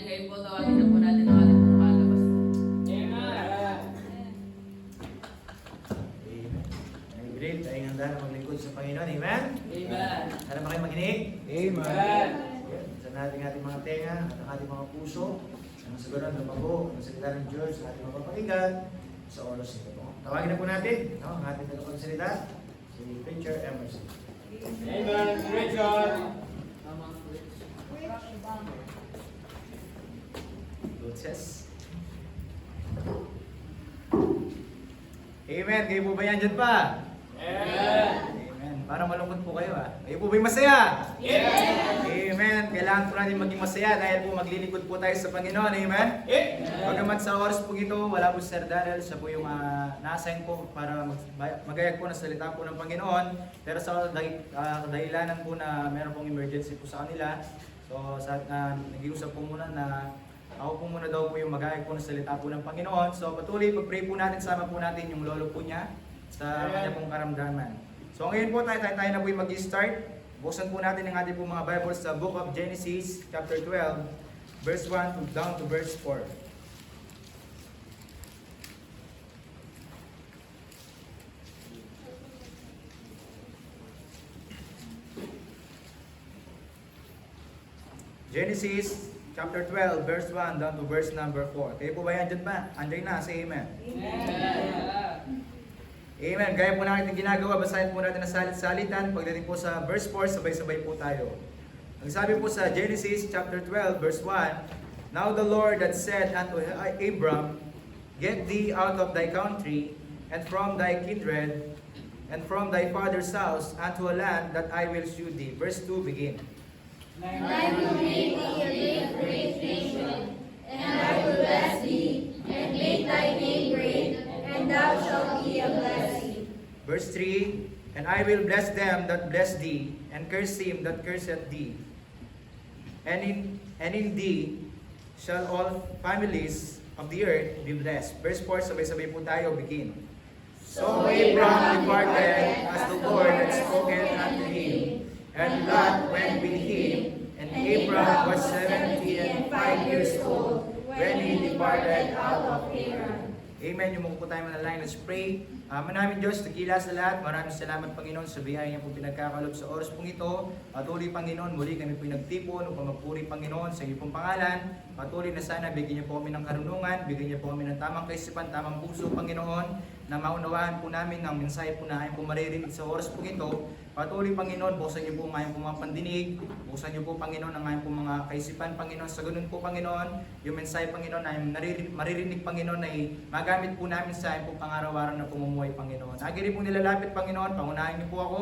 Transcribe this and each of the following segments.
Ngayon po, tawagin na po natin ang ating pong kalabas. Amen. Tayo handa na maglingkod sa Panginoon. Amen? Amen. Sana ba kayo makinig? Amen. Sa ating mga tenga at ang ating mga puso, ang siguran ng mago, ang salita ng Diyos, sa ating mga papaligan, sa oras nito po. Tawagin na po natin, no? Ang ating tagapagsalita, si Preacher Emerson. Amen. Richard. Tamang switch. Luces. Amen. Kayo po ba yan dyan pa? Amen. Amen. Parang malungkot po kayo ha. Kayo po ba'y masaya? Yes. Amen. Kailangan po natin maging masaya dahil po maglilingkod po tayo sa Panginoon. Amen. Bagamat sa oras po ito, wala po si Sir Darrell. Siya po yung na-assign po para magayag po ng salita po ng Panginoon. Pero sa dahilanan po na meron pong emergency po sa kanila. So nag-iusap po muna na ako po muna daw po yung magayag po ng salita po ng Panginoon. So patuloy, pag-pray po natin, sama po natin yung lolo po niya sa kanya pong karamdaman. So ngayon po tayo na po yung mag-start. Buksan po natin ang ating po mga Bibles sa Book of Genesis, chapter 12, verse 1 down to verse 4. Genesis chapter 12, verse 1 down to verse number 4. Kayo po ba yan dyan ba? Andiyan na, say amen. Amen. Gaya po natin ginagawa, basahin po natin ang salit-salitan. Pagdating po sa verse 4, sabay-sabay po tayo. Ang sabi po sa Genesis chapter 12, verse 1, Now the Lord had said unto Abram, Get thee out of thy country, and from thy kindred, and from thy father's house, unto a land that I will shew thee. Verse 2 begin. And I will make thee a great nation, and I will bless thee, and make thy name great, and thou shalt be a blessing. Verse 3, And I will bless them that bless thee, and curse him that curseth thee. And in thee shall all families of the earth be blessed. Verse 4, sabay-sabay po tayo, begin. So Abram departed as the Lord had spoken unto him, and Lot went with him, and Abram was 70 and 5 years old when he departed out of Haran. Amen. Yung po tayo manalangin. Let's pray. Manaming Diyos, nagkila sa lahat. Maraming salamat, Panginoon, sa biyaya niya po pinagkakalob sa oras pong ito. Patuloy, Panginoon, muli kami po nagtipon upang magpuri, Panginoon, sa iyong pong pangalan. Patuloy na sana, bigyan niyo po kami ng karunungan, bigyan niyo po kami ng tamang kaisipan, tamang puso, Panginoon, na maunawaan po namin ng mensahe po na ayaw po maririnig sa oras po ito. Patuloy, Panginoon, buksan niyo po ang ayaw po mga pandinig, buksan niyo po, Panginoon, ang ayaw po mga kaisipan, Panginoon. Sa ganun po, Panginoon, yung mensahe, Panginoon, ay maririnig, Panginoon, ay magamit po namin sa ayaw po pang-araw-araw na pumumuhay, Panginoon. Agiri po nilalapit, Panginoon, pangunahin niyo po ako,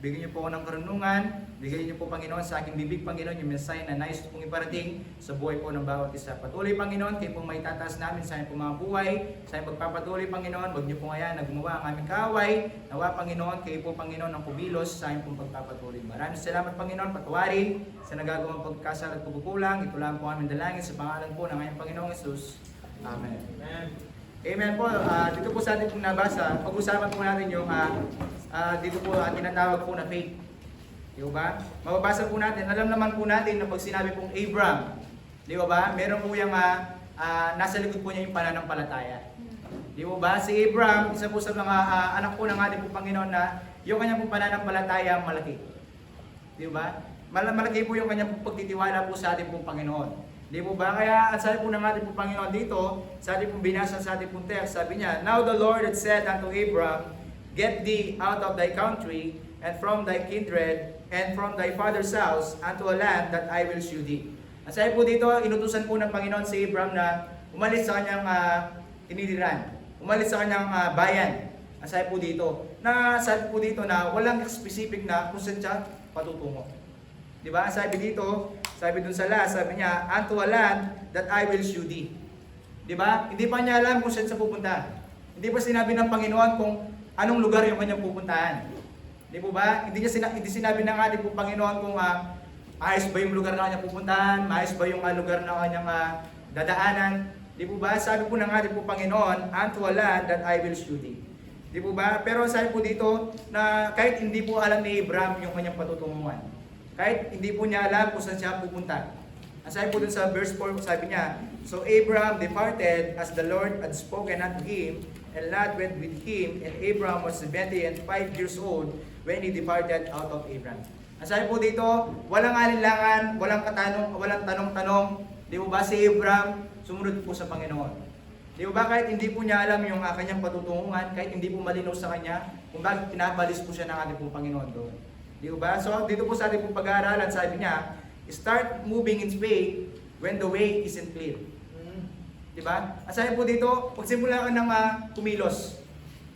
bigyan niyo po ako ng karunungan, bigyan niyo po, Panginoon, sa aking bibig, Panginoon, yung mensahe na nais pong iparating sa buhay po ng bawat isa. Patuloy, Panginoon, kayo pong may tataas namin sa aming mga buhay, sa aming pagpapatuloy, Panginoon, huwag niyo po ngayon na gumawa ang aming kaaway, nawa, Panginoon, kayo po, Panginoon, ang kubilos sa aming pong pagpapatuloy. Maraming salamat, Panginoon, patuwarin sa nagagawang pagkasal at pagkukulang. Ito lang po aming dalangin sa pangalan po ng aming Panginoong Yesus. Amen. Amen. Amen po. Dito po sa ating pong nabasa, pag-usapan po natin yung dito po tinatawag po na faith. Di ba? Mababasa po natin, alam naman po natin na pag sinabi pong Abram, di ba? Meron po yung nasa likod po niya yung pananampalataya. Di ba? Si Abram, isa po sa mga anak po ng ating po Panginoon na yung kanyang pong pananampalataya malaki. Di ba? Malaki po yung kanyang pagtitiwala po sa ating pong Panginoon. Di po ba? Kaya ang sabi po ng ating po Panginoon dito, sa ating pong binasa sa ating pong text, sabi niya, Now the Lord had said unto Abram, Get thee out of thy country, and from thy kindred, and from thy father's house, unto a land that I will shew thee. Ang sabi po dito, inutusan po ng Panginoon si Abram na umalis sa kanyang tiniriran, umalis sa kanyang bayan. Ang sabi po dito, na walang specific na kung saan siya patutungo. Di ba? Sabi dito, sabi dun sa last, sabi niya, unto a land that I will shew thee. Di ba? Hindi pa niya alam kung saan siya pupunta. Hindi pa sinabi ng Panginoon kung anong lugar yung kanyang pupuntahan. Di po ba? Hindi sinabi ng ating po Panginoon kung ayos ba yung lugar na kanyang pupuntahan, ayos ba yung lugar na kanyang dadaanan. Di po ba? Sabi po ng ating po Panginoon, unto a land that I will shew thee. Di po ba? Pero sabi po dito na kahit hindi po alam ni Abram yung kanyang patutunguhan, kahit hindi po niya alam kung saan siya pupunta, Ang sabi po dun sa verse 4, sabi niya, "So Abraham departed as the Lord had spoken unto him, and Lot went with him, and Abraham was 75 years old when he departed out of Abraham." Ang sabi po dito, walang alinlangan, walang tanong-tanong, di ba si Abraham sumunod po sa Panginoon. Di ba kahit hindi po niya alam yung kanyang patutunguhan, kahit hindi po malinaw sa kanya, kung bakit pinapalis po siya ng ating pong Panginoon doon. Di ba? So dito po sa ating pong pag-aaralan, sabi niya, start moving in faith when the way isn't clear. Di ba? Ang sabi po dito, pagsimula ka ng kumilos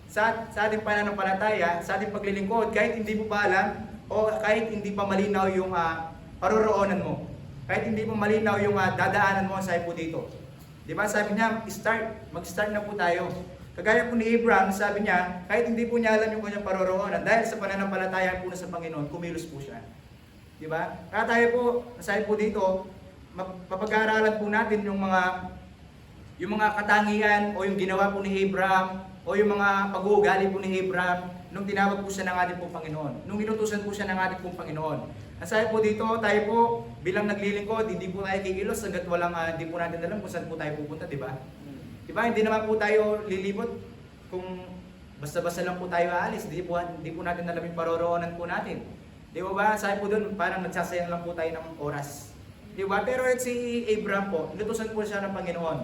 sa ating pananampalataya, sa ating paglilingkod, kahit hindi mo pa alam, o kahit hindi pa malinaw yung paroroonan mo, kahit hindi mo malinaw yung dadaanan mo, sabi po dito. Di ba? Sabi niya, mag-start na po tayo. Kagaya po ni Abraham, sabi niya, kahit hindi po niya alam yung kanyang paroroonan, dahil sa pananampalataya po na sa Panginoon, kumilos po siya. Di ba? Kaya tayo po, sabi po dito, mapag-aaralan po natin yung mga katangian o yung ginawa po ni Abraham o yung mga pag-uugali po ni Abraham nung tinawag po siya ng ating pong Panginoon, nung inutusan po siya ng ating pong Panginoon. Ang sabi po dito, tayo po bilang naglilingkod, hindi po tayo kikilos hanggat hindi po natin alam kung saan po tayo pupunta, di ba? Di ba? Hindi naman po tayo lilibot kung basta-basta lang po tayo aalis, hindi po natin alam yung paroroonan po natin. Di ba? Sabi po doon, parang nagsasayang lang po tayo ng oras. Di ba? Pero si Abraham po, inutusan po siya ng Panginoon.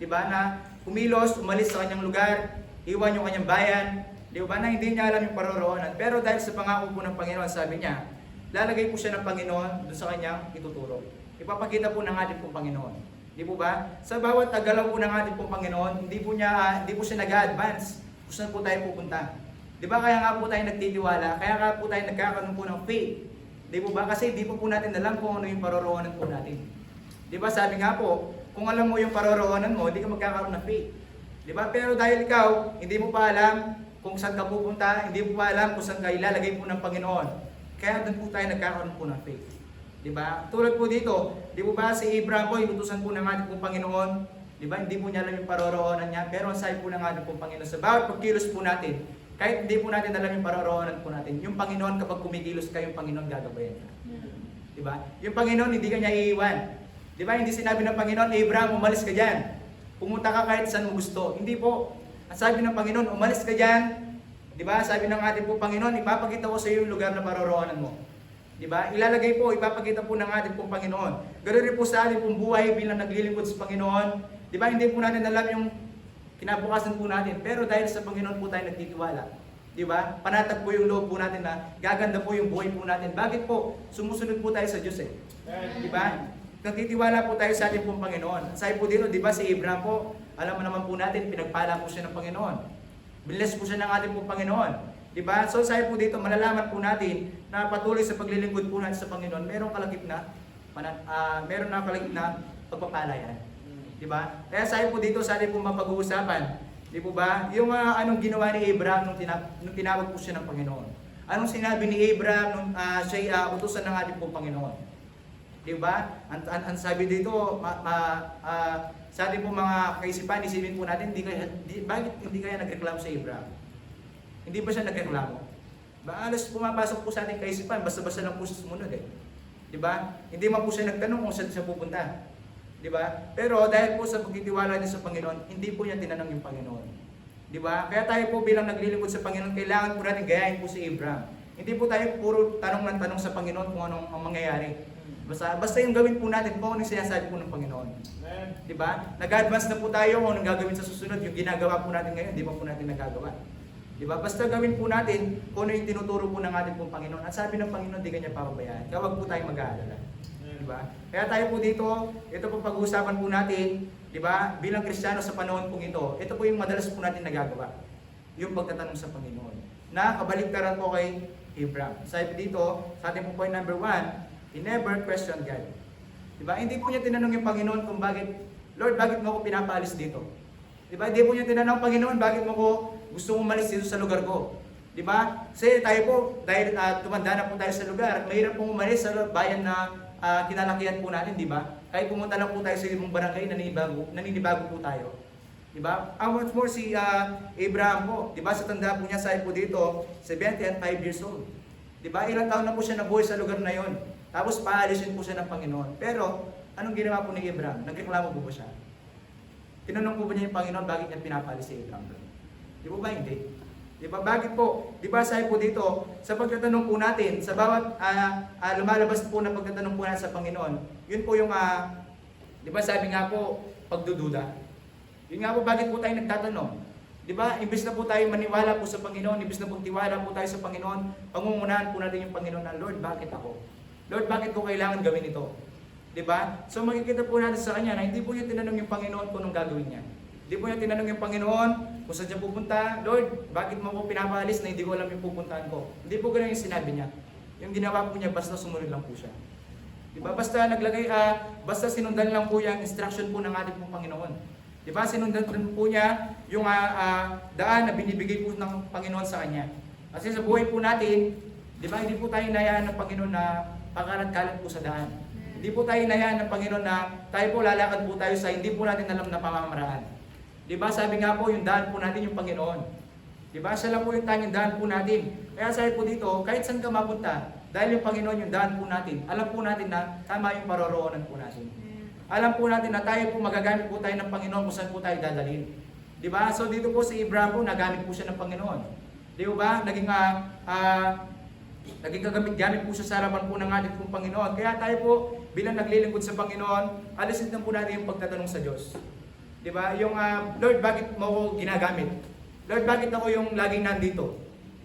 Di ba? Na kumilos, umalis sa kanyang lugar, iwan yung kanyang bayan, di ba? Na hindi niya alam yung paroroonan. Pero dahil sa pangako po ng Panginoon, sabi niya, lalagay po siya ng Panginoon doon sa kanyang ituturo. Ipapakita po ng ating pong Panginoon. Di po ba? Sa bawat galaw po ng ating pong Panginoon, hindi po siya nag-a-advance kung saan po tayo pupunta. Di ba? Kaya nga po tayo nagtitiwala, kaya nga po tayo nagkakaroon po ng faith. Di po ba? Kasi di po natin alam kung ano yung paroroonan po natin. Di ba? Sabi nga po, kung alam mo yung paroroonan mo, hindi ka magkakaroon ng faith. Di ba? Pero dahil ikaw, hindi mo pa alam kung saan ka pupunta, hindi mo pa alam kung saan ka ilalagay po ng Panginoon. Kaya doon po tayo nagkakaroon po ng faith. Di ba? Tulad po dito, di po ba si Abraham po, inutusan po ng ating pong Panginoon, di ba? Hindi po niya alam yung paroroonan niya, pero ang sabi po ng ating pong Panginoon, sa bawat pagkilos po natin, kahit hindi po natin alam yung paroroonan po natin, yung Panginoon kapag kumikilos ka, yung Panginoon gagabayan ka. Di ba? Yung Panginoon hindi ka niya iiwan. Di ba? Hindi sinabi ng Panginoon, Abraham, umalis ka dyan. Pumunta ka kahit saan mo gusto. Hindi po. Ang sabi ng Panginoon, umalis ka dyan. Di ba? Sabi ng ating po Panginoon, ipapakita ko sa iyo yung lugar na paroroonan mo. Di ba? Ilalagay po, ipapakita po ng ating pong Panginoon. Ganoon rin po sa ating pong buhay bilang naglilingkod sa Panginoon. Di ba? Hindi po natin alam yung kinabukasan po natin. Pero dahil sa Panginoon po tayo nagtitiwala. Di ba? Panatag po yung loob po natin na gaganda po yung buhay po natin. Bakit po? Sumusunod po tayo sa Diyos eh. Di ba? Nagtitiwala po tayo sa ating pong Panginoon. Sabi po dito, di ba si Abraham po, alam mo naman po natin, pinagpala po siya ng Panginoon. Bless po siya ng ating pong Panginoon. Di ba? So sabi po dito, malalaman po natin na patuloy sa paglilingkod po natin sa Panginoon, merong kalagip na pagpapala yan. Di ba? Kaya sabi po dito sa ating pong mapag-uusapan, di po ba? Yung anong ginawa ni Abraham nung tinawag po siya ng Panginoon. Anong sinabi ni Abraham nung siya utusan ng ating pong Panginoon. Di ba? Ang sabi dito, sa ating pong mga kaisipan, isipin po natin, bakit hindi kaya nagreklamo sa Abraham? Hindi ba siya nagreklamo? Alas pumapasok po sa ating kaisipan, basta-basta lang po siya sumunod eh. Di ba? Hindi man po siya nagtanong kung saan siya pupunta. Di ba? Pero dahil po sa pagtitiwala niya sa Panginoon, hindi po niya tinanong yung Panginoon. Di ba? Kaya tayo po bilang naglilingkod sa Panginoon, kailangan po natin gayahin po si Abraham. Hindi po tayo puro tanong ng tanong sa Panginoon kung anong ang mangyayari. Basta yung gawin po natin kung anong sinasabi po ng Panginoon. Di ba? Nag-advance na po tayo kung anong gagawin sa susunod. Yung ginagawa po natin ngayon, di ba po natin nagagawa? Di ba? Basta gawin po natin kung ano yung tinuturo po ng ating pong Panginoon. At sabi ng Panginoon, di kanya papabayaan. Kaya wag po tayong mag-aalala. Di ba? Kaya tayo po dito, ito po pag-uusapan po natin, di ba? Bilang Kristiyano sa panahon pong ito po yung madalas po natin nagagawa. Yung pagtatanong sa Panginoon. Na kabaliktaran po kay Abraham. Sabi dito, sa ating point number 1, he never questioned God. Diba? Hindi po niya tinanong yung Panginoon kung Lord, bakit mo ako pinapaalis dito? Diba? Hindi po niya tinanong, Panginoon, bakit mo ko gusto mong umalis dito sa lugar ko? Diba? Kasi tayo po, dahil tumanda na po tayo sa lugar, mahirap pong umalis sa bayan na kinalakihan po natin, diba? Kahit pumunta lang po tayo sa ibang barangay, naninibago po tayo. Diba? How much more si Abraham po? Diba? Sa tanda po niya, sabi po dito, 75 years old. Diba? Ilang taon na po siya nabuhay sa lugar na yon. Tapos paalisin po siya ng Panginoon. Pero Anong ginawa po ni Abraham? Nagreklamo po ba siya? Tinanong po ba niya yung Panginoon bakit niya pinapalis si Abraham doon? Di po ba hindi? Di ba? Bakit po? Di ba sabi po dito, sa pagtatanong po natin, sa bawat lumalabas po na pagtatanong po natin sa Panginoon, yun po yung, di ba sabi nga po, pagdududa. Yun nga po, bakit po tayo nagtatanong? Di ba? Imbes na po tayo maniwala po sa Panginoon, imbes na po tiwala po tayo sa Panginoon, pangungunahan po natin yung Panginoon na, Lord, bakit ako? Lord, bakit ko kailangan gawin ito? Di ba? So makikita po natin sa kanya na hindi po niya tinanong yung Panginoon kung anong gagawin niya. Hindi po niya tinanong yung Panginoon kung saan siya pupunta. Lord, bakit mo ko pinapalis na hindi ko alam yung pupuntahan ko? Hindi po ganun yung sinabi niya. Yung ginawa po niya, basta sumunod lang po siya. Diba? Basta naglagay, basta sinundan lang po yung instruction po ng ating pong Panginoon. Diba? Sinundan po niya yung daan na binibigay po ng Panginoon sa kanya. Kasi sa buhay po natin, diba, hindi po tayo inayaan ng Panginoon na pakalat-kalat po sa daan. Hindi po tayo inayaan ng Panginoon na tayo po lalakad po tayo sa hindi po natin alam na pamamaraan. Diba? Sabi nga po, yung daan po natin yung Panginoon. Diba? Siya lang po yung tanging daan po natin. Kaya sabi po dito, kahit saan ka mapunta, dahil yung Panginoon yung daan po natin, alam po natin na tama yung paroroonan po natin. Alam po natin na tayo po magagamit po tayo ng Panginoon kung saan po tayo dadalhin. Diba? So dito po si Abraham po, nagamit po siya ng Panginoon. Di ba? Naging kagamit-gamit po siya sa harapan po ng ating pong Panginoon. Kaya tayo po, bilang naglilingkod sa Panginoon, alisin lang po natin yung pagtatanong sa Diyos. Diba? Yung, Lord, bakit mo ako ginagamit? Lord, bakit ako yung laging nandito?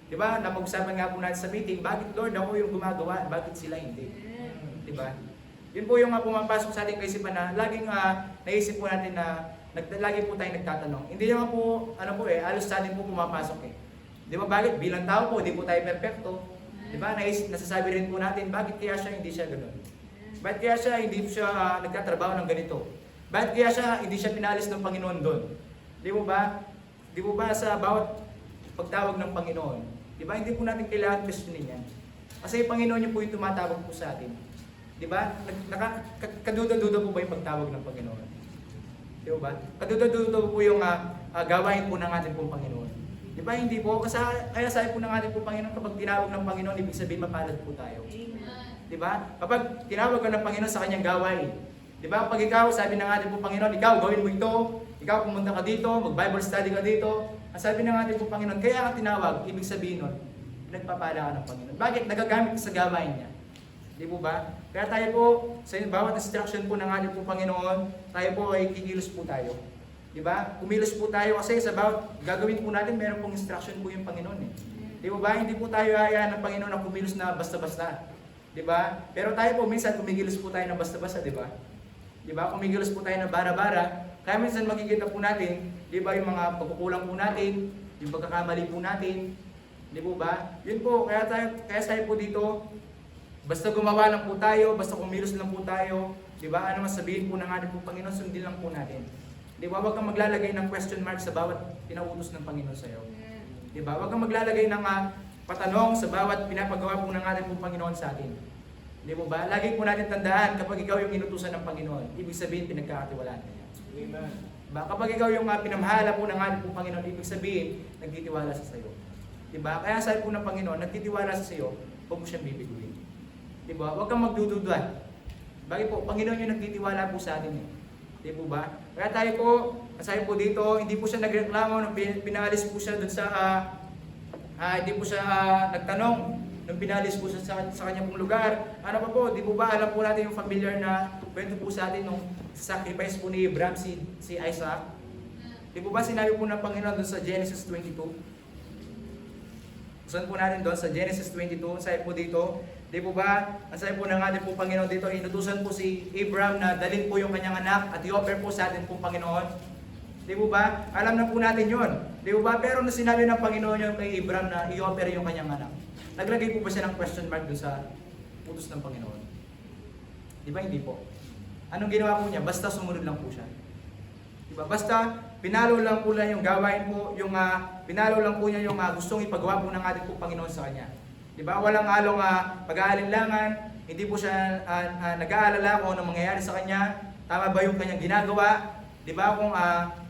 Diba? Napag-usapan nga po natin sa meeting, bakit Lord ako yung gumagawa? Bakit sila hindi? Diba? Yun po yung pumapasok sa ating kaisipan na laging naisip po natin na lagi po tayong nagtatanong. Hindi naman po, alos sa atin po pumapasok eh. Diba? Bakit? Bilang tao po, di po tayo perfecto. Diba? Nasasabi rin po natin, bakit kaya siya hindi siya ganun? Bakit kaya siya hindi siya nagtatrabaho ng ganito? Bakit kaya siya hindi siya pinalis ng Panginoon doon? Di mo ba? Di mo ba sa bawat pagtawag ng Panginoon? Di ba? Hindi po natin kailangan questionin yan. Kasi yung Panginoon niyo po yung tumatawag po sa atin. Di ba? Kaduda-duda po ba yung pagtawag ng Panginoon? Di ba? Kaduda-duda po yung gawain po ng ating pong Panginoon. Di ba? Hindi po. Kaya sabi po ng ating pong Panginoon, kapag tinawag ng Panginoon, ibig sabihin mapalad po tayo. Di ba? Kapag tinawag ka ng Panginoon sa kanyang gawain, di ba? Pag ikaw, sabi ng ating pong Panginoon, ikaw gawin mo ito, ikaw pumunta ka dito, mag-Bible study ka dito. Ang sabi ng ating pong Panginoon, kaya ka tinawag, ibig sabihin nun, nagpapala ka ng Panginoon. Bakit? Nagagamit ka sa gawain niya. Di po ba? Kaya tayo po, sa bawat instruction po ng ating pong Panginoon, tayo po ay kikilos po tayo. Di ba? Kumilos po tayo kasi sa bawat gagawin po natin, meron pong instruction po yung Panginoon eh. Di po ba? Hindi po tayo hayaan ng Panginoon na kumilos na basta-basta. Di ba? Pero tayo po, minsan kumikilos po tayo na basta-basta, di ba? Di ba? Kumikilos po tayo na bara-bara. Kaya minsan makikita po natin, di ba, yung mga pagkukulang po natin, yung pagkakamali po natin, di po ba? Yun po, kaya tayo po dito, basta gumawa lang po tayo, basta kumilos lang po tayo, di ba? Ano masabihin po ng ating po Panginoon, sundin lang po natin. Di ba? Huwag kang maglalagay ng question mark sa bawat pinautos ng Panginoon sa iyo. Di ba? Huwag kang maglalagay ng patanong sa bawat pinapagawa po ng ating po Panginoon sa atin. Di mo ba? Lagi po natin tandaan, kapag ikaw yung inutusan ng Panginoon, ibig sabihin pinagkakatiwalaan ka niya. Amen. Diba? Kapag ikaw yung pinamahala po ng ating pong Panginoon, ibig sabihin, nagtitiwala sa sayo. Diba? Kaya sabi po ng Panginoon, nagtitiwala sa sayo, huwag mo siyang bibiguin. Diba? Huwag kang magdududa. Bakit po? Panginoon yung nagtitiwala po sa atin eh. Di po ba? Kaya tayo po, sabi po dito, hindi po siya nagreklamo, nung pinalis po siya dun sa, hindi po siya nagtanong, nung pinalis po siya sa kanyang pong lugar. Ano pa po, di po ba alam po natin yung familiar na kwento po sa atin nung sacrifice po ni Abraham si Isaac? Di po ba sinabi po ng Panginoon doon sa Genesis 22? Saan po natin doon sa Genesis 22, sabi po dito, di po ba, ang sabi po ng ating po Panginoon dito, inutusan po si Abraham na dalhin po yung kanyang anak at i-offer po sa atin po Panginoon. Di po ba? Alam na po natin yun. Di po ba? Pero nung sinabi ng Panginoon yung kay Abraham na i-offer yung kanyang anak, naglagay po ba siya ng question mark doon sa utos ng Panginoon? Di ba? Hindi po. Anong ginawa po niya? Basta sumunod lang po siya. Di ba? Basta pinalo lang po lang yung gawain po, pinalo lang po niya yung gustong ipagawa po ng ating po Panginoon sa kanya. Di ba? Walang halong pag-aalinlangan, hindi po siya nag-aalala kung ano mangyayari sa kanya, tama ba yung kanyang ginagawa, di ba? Kung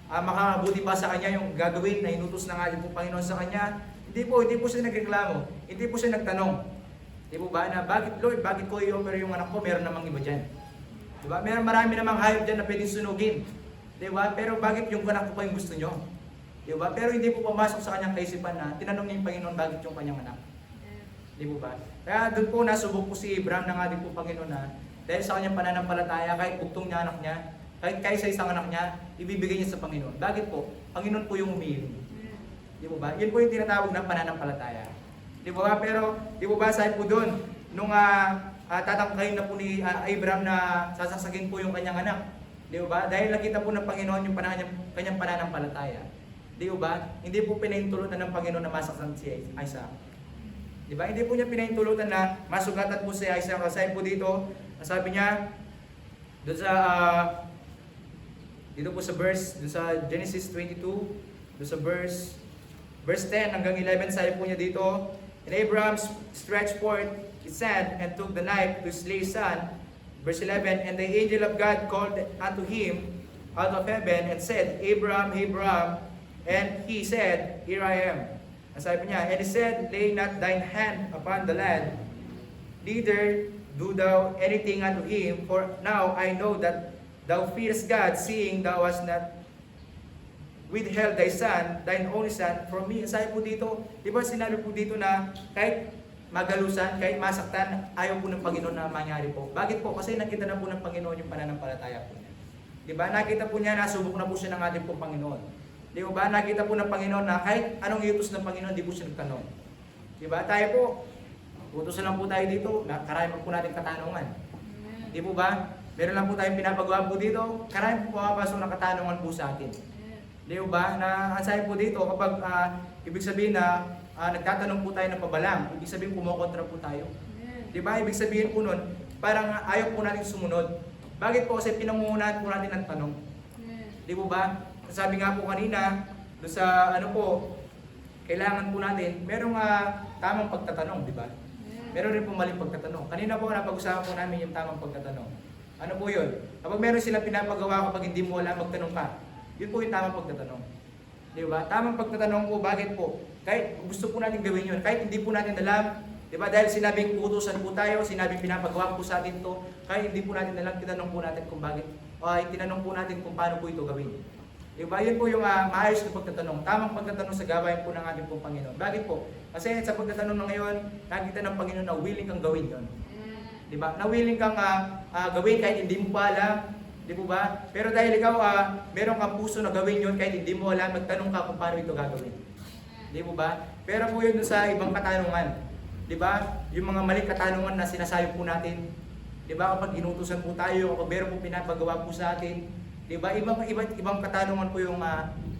makakabuti pa sa kanya yung gagawin na inutos ng ating po Panginoon sa kanya. Hindi po siya nagreklamo, hindi po siya nagtanong. Di po ba na, bakit Lord, bakit ko i-offer yung anak ko, meron namang iba dyan. Di ba? Marami namang hayop dyan na pwedeng sunugin. Di ba? Pero bakit yung anak ko pa yung gusto nyo? Di ba? Pero hindi po pumasok sa kanyang kaisipan na tinanong niya yung Panginoon bakit yung kanyang anak. Di po ba? Kaya doon po nasubok po si Abraham ng ating po Panginoon na dahil sa kanyang pananampalataya, kahit bugtong niya anak niya, kahit sa isang anak niya, ibibigay niya sa Panginoon. Bakit po? Panginoon po yung umiiling. Di po ba? Yun po yung tinatawag na pananampalataya. Di po ba? Pero, di po ba, sabi po doon, nung tatangkayin na po ni Abraham na sasasagin po yung kanyang anak. Di ba? Dahil nakita po ng Panginoon yung kanyang pananampalataya. Di ba? Hindi po pinahintulutan ng Panginoon na masaktan si Isaac. Di ba? Hindi po niya pinahintulutan na masugatan po si Isaac. Kasi po dito, sabi niya, doon sa, dito po sa verse, doon sa Genesis 22, doon sa verse 10 hanggang 11, sabi po niya dito, and Abraham stretched forth his hand and took the knife to slay his son. Verse 11, and the angel of God called unto him out of heaven and said, Abraham, Abraham, and he said, Here I am. Ang sabi niya, and he said, lay not thine hand upon the lad, neither do thou anything unto him, for now I know that thou fearest God, seeing thou hast not withheld thy son, thine only son, from me. Ang sabi po dito, di ba sinabi po dito na kahit magalusan, kahit masaktan, ayaw po ng Panginoon na mangyari po. Bakit po? Kasi nakita na po ng Panginoon yung pananampalataya po niya. Di ba? Nakita po niya, nasubok na po siya ng ating po Panginoon. Di ba? Nakita po ng Panginoon na kahit anong iutos ng Panginoon, di po siya nagtanong. Di ba? Tayo po, utos na lang po tayo dito, karami po natin katanungan. Di po ba? Meron lang po tayong pinapagawa po dito, karami po pumapasok ng katanungan po sa atin. Di ba? Na ang sabi po dito, kapag ibig sabihin na nagtatanong po tayo ng pabalang, ibig sabihin kumokontra po tayo. Di ba? Ibig sabihin po nun, parang ayaw po natin sumunod. Bakit po? Kasi pinangungunahan po natin ng tanong. Di po ba? Sabi nga po kanina, doon sa ano po, kailangan po natin, merong tamang pagtatanong, di ba? Meron rin po maling pagtatanong. Kanina po napag-usapan po namin yung tamang pagtatanong. Ano po yun? Kapag meron silang pinapagawa kapag hindi mo alam, magtanong ka. Yun po yung tamang pagtatanong. Di ba? Tamang pagtatanong po, bakit po? Kahit gusto po natin gawin yun, kahit hindi po natin alam, di ba? Dahil sinabing utusan po tayo, sinabing pinapagawa po sa atin to, kahit hindi po natin alam, tinanong po natin kung bakit, tinanong po natin kung paano po ito gawin. Di ba? Yun po yung maayos na pagtatanong, tamang pagtatanong sa gawain po ng ating pong Panginoon. Bakit po? Kasi sa pagtatanong na ngayon, nakita ng Panginoon na willing kang gawin yun. Di ba? Na willing kang gawin kahit hindi mo pa alam. Di po ba? Pero dahil ikaw, meron kang puso na gawin yun kahit hindi mo alam, magtanong ka kung paano ito gagawin. Di po ba? Pero po yun sa ibang katanungan. Di ba? Yung mga maling katanungan na sinasabi po natin. Di ba? Kapag inutusan po tayo, kapag meron po pinapagawa po sa atin. Di ba? Ibang katanungan po yung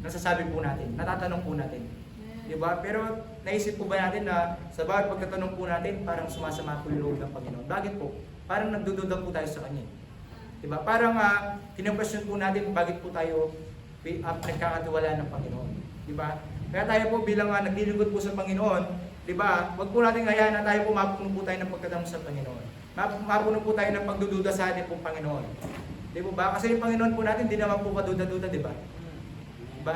nasasabi po natin, natatanong po natin. Di ba? Pero naisip po ba natin na sa bawat pagtatanong po natin, parang sumasama po yung loob ng Panginoon? Bakit po? Parang nagdududa po tayo sa Kanya. Diba? Parang kinu-question po natin bakit po tayo nagkakatiwala ng Panginoon. Diba? Kaya tayo po bilang naglilingkod po sa Panginoon, diba? Wag po natin hayaan na tayo po mapuno po tayo ng pagtatanong sa Panginoon. Mapuno po tayo ng pagdududa sa atin po Panginoon. Diba ba? Kasi yung Panginoon po natin, di naman po kaduda-duda, diba? Diba?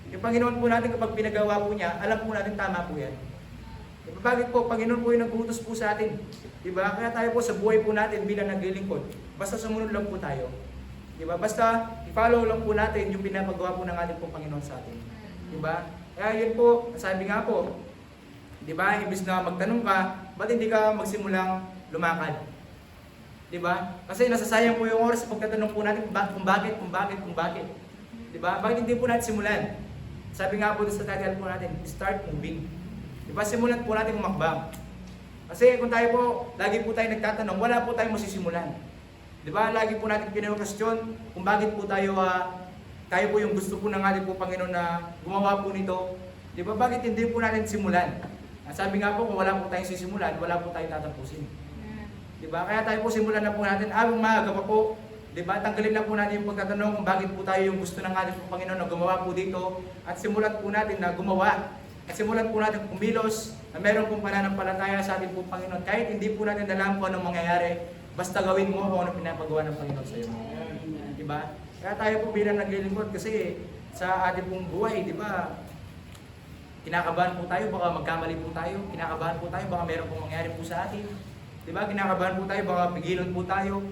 Yung Panginoon po natin kapag pinagawa po niya, alam po natin tama po yan. Diba? Bakit po? Panginoon po yung nag-utos po sa atin. Diba? Kaya tayo po sa buhay po natin bilang naglilingkod, basta sumunod lang po tayo. Diba? Basta i-follow lang po natin yung pinapagawa po ng ating pong Panginoon sa atin. Diba? Kaya yun po, sabi nga po, diba? Ibig na magtanong ka, ba't hindi ka magsimulang lumakad? Diba? Kasi nasasayang po yung oras sa pagtatanong po natin kung bakit. Diba? Bakit hindi po natin simulan? Sabi nga po sa title po natin, start moving. Diba? Simulan po natin umakbang. Kasi kung tayo po, lagi po tayo nagtatanong, wala po tayong masisimulan. Diba? Lagi po natin pinag-question kung bakit po tayo po yung gusto po ng ating po Panginoon na gumawa po nito. Diba? Bakit hindi po natin simulan? Sabi nga po, kung wala po tayong sisimulan, wala po tayong tatapusin. Diba? Kaya tayo po simulan na po natin, maaga pa po. Diba? Tanggalin na po natin yung pagtatanong kung bakit po tayo yung gusto ng ating po Panginoon na gumawa po dito. At simulan po natin na gumawa. At simulan po natin kumilos na meron pong pananampalataya sa ating po Panginoon. Kahit hindi po natin alam kung anong mangyayari, basta gawin mo kung ano pinapagawa ng Panginoon sa iyo. Diba? Kaya tayo po bilang naglilingkod kasi sa ating pong buhay, diba? Kinakabahan po tayo, baka magkamali po tayo. Kinakabahan po tayo, baka meron pong mangyayari po sa atin. Diba? Kinakabahan po tayo, baka pigilan po tayo.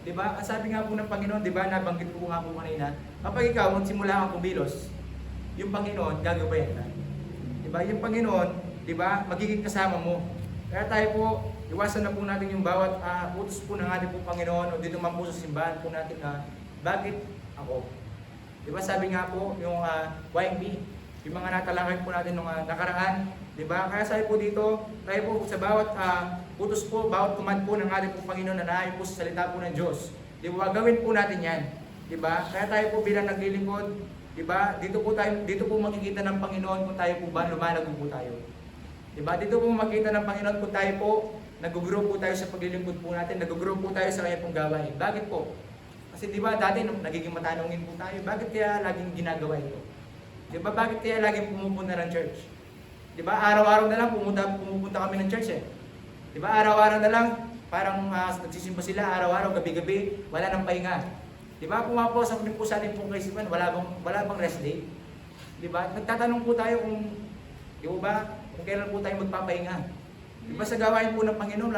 Di ba? Ang sabi nga po ng Panginoon, di ba, nabanggit ko nga po kanina, kapag ikaw magsimula kang kumilos, yung Panginoon gagabayan ka. Di ba? Yung Panginoon, di ba, magiging kasama mo. Kaya tayo po, iwasan na po natin yung bawat utos po ng ating po Panginoon o dito man po sa simbahan po natin na bakit ako? Di ba? Sabi nga po, yung why me? Yung mga natalakay po natin nung nakaraan, di ba? Kaya sabi po dito, tayo po sa bawat utos po, bawat command po ng ating po Panginoon na naayon po sa salita po ng Diyos. Di ba? Gawin po natin yan. Di ba? Kaya tayo po bilang naglilingkod, di ba? Dito po makikita ng Panginoon kung tayo po ba lumalago po tayo. Di ba? Dito po makikita ng Panginoon kung tayo po nag-grow po tayo sa paglilingkod po natin, nag-grow po tayo sa kanya pong gawain. Bakit po? Kasi di ba dati nagiging matanongin po tayo, bakit kaya laging ginagawa ito? Di ba bakit kaya laging pumupunta ng church? Di ba araw-araw na lang pumupunta kami ng church eh. Di ba araw-araw na lang parang nagsisimba sila araw-araw, gabi-gabi, wala nang pahinga. Di ba pumapasok din po sa ating pong kaisipan, wala bang rest day? Di ba? Nagtatanong po tayo kung di ba kung kailan po tayo magpapahinga. Di ba sa gawain po ng Panginoon,